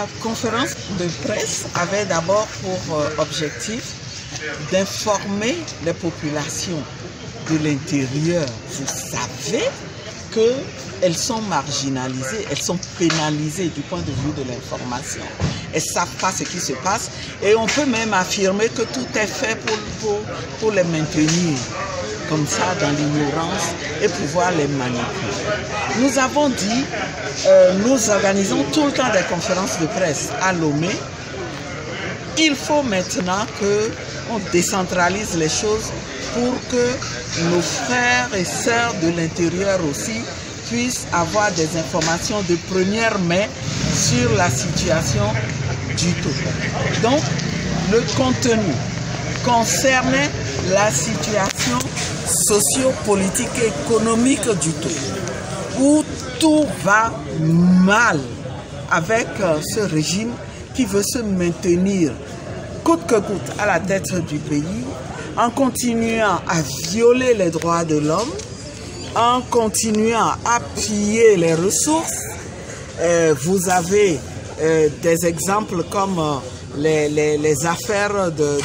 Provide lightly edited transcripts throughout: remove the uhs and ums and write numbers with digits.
La conférence de presse avait d'abord pour objectif d'informer les populations de l'intérieur. Vous savez qu'elles sont marginalisées, elles sont pénalisées du point de vue de l'information. Elles ne savent pas ce qui se passe et on peut même affirmer que tout est fait pour les maintenir comme ça dans l'ignorance et pouvoir les manipuler. Nous avons dit, nous organisons tout le temps des conférences de presse à Lomé. Il faut maintenant qu'on décentralise les choses pour que nos frères et sœurs de l'intérieur aussi puissent avoir des informations de première main sur la situation du Togo. Donc, le contenu concernait la situation socio-politique et économique du Togo, où tout va mal avec ce régime qui veut se maintenir coûte que coûte à la tête du pays, en continuant à violer les droits de l'homme, en continuant à piller les ressources. Vous avez des exemples comme les affaires de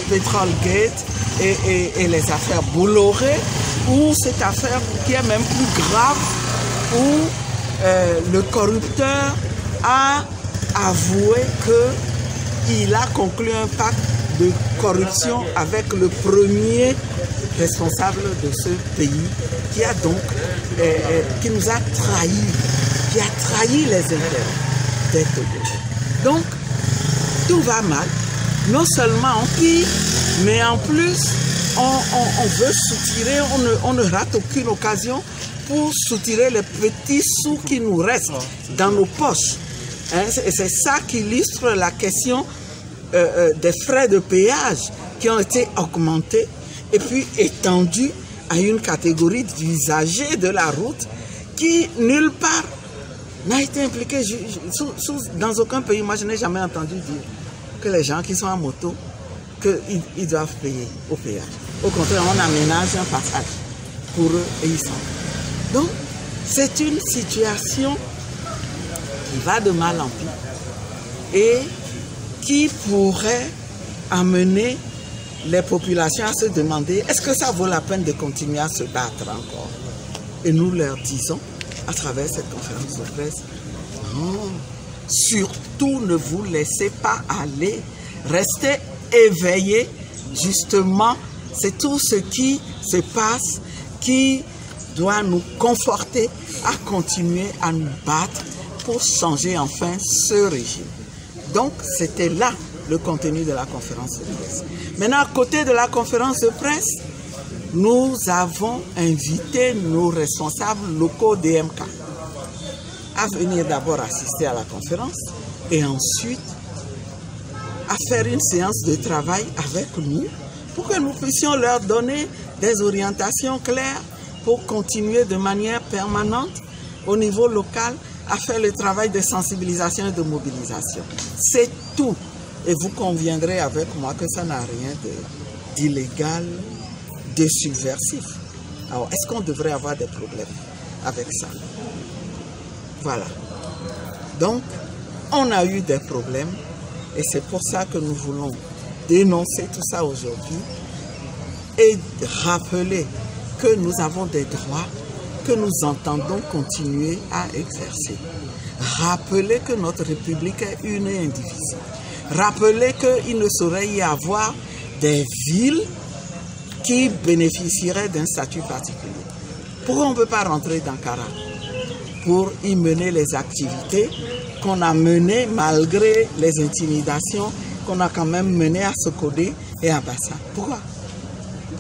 Petrolgate et les affaires Bolloré, ou cette affaire qui est même plus grave, où le corrupteur a avoué qu'il a conclu un pacte de corruption avec le premier responsable de ce pays qui a donc qui nous a trahis, qui a trahi les intérêts des Togolais. Donc tout va mal, non seulement on pille, mais en plus on veut soutirer, on ne rate aucune occasion pour soutirer les petits sous qui nous restent dans nos poches. Et c'est ça qui illustre la question des frais de péage qui ont été augmentés et puis étendus à une catégorie d'usagers de la route qui nulle part n'a été impliqué. Dans aucun pays, moi je n'ai jamais entendu dire que les gens qui sont en moto, qu'ils doivent payer au péage. Au contraire, on aménage un passage pour eux et ils sont. Donc, c'est une situation qui va de mal en pis et qui pourrait amener les populations à se demander est-ce que ça vaut la peine de continuer à se battre encore? Et nous leur disons à travers cette conférence de presse, non, surtout ne vous laissez pas aller, restez éveillés. Justement, c'est tout ce qui se passe qui doit nous conforter à continuer à nous battre pour changer enfin ce régime. Donc, c'était là le contenu de la conférence de presse. Maintenant, à côté de la conférence de presse, nous avons invité nos responsables locaux DMK à venir d'abord assister à la conférence et ensuite à faire une séance de travail avec nous pour que nous puissions leur donner des orientations claires pour continuer de manière permanente au niveau local à faire le travail de sensibilisation et de mobilisation. C'est tout. Et vous conviendrez avec moi que ça n'a rien d'illégal, de subversif. Alors, est-ce qu'on devrait avoir des problèmes avec ça? Voilà. Donc, on a eu des problèmes et c'est pour ça que nous voulons dénoncer tout ça aujourd'hui et rappeler que nous avons des droits que nous entendons continuer à exercer. Rappeler que notre République est une et indivisible. Rappeler qu'il ne saurait y avoir des villes qui bénéficieraient d'un statut particulier. Pourquoi on ne peut pas rentrer dans Kara pour y mener les activités qu'on a menées malgré les intimidations qu'on a quand même menées à Sokodé et à Bassa? Pourquoi?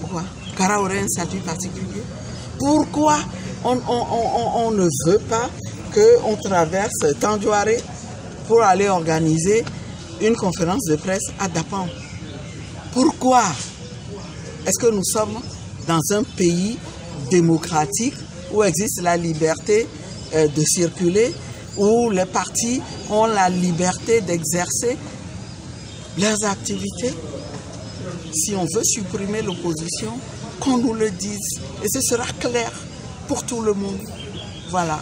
Pourquoi? Kara aurait un statut particulier? Pourquoi on ne veut pas qu'on traverse Tandjouaré pour aller organiser une conférence de presse à Dapan? Pourquoi? Est-ce que nous sommes dans un pays démocratique où existe la liberté de circuler, où les partis ont la liberté d'exercer leurs activités? Si on veut supprimer l'opposition, qu'on nous le dise. Et ce sera clair pour tout le monde. Voilà.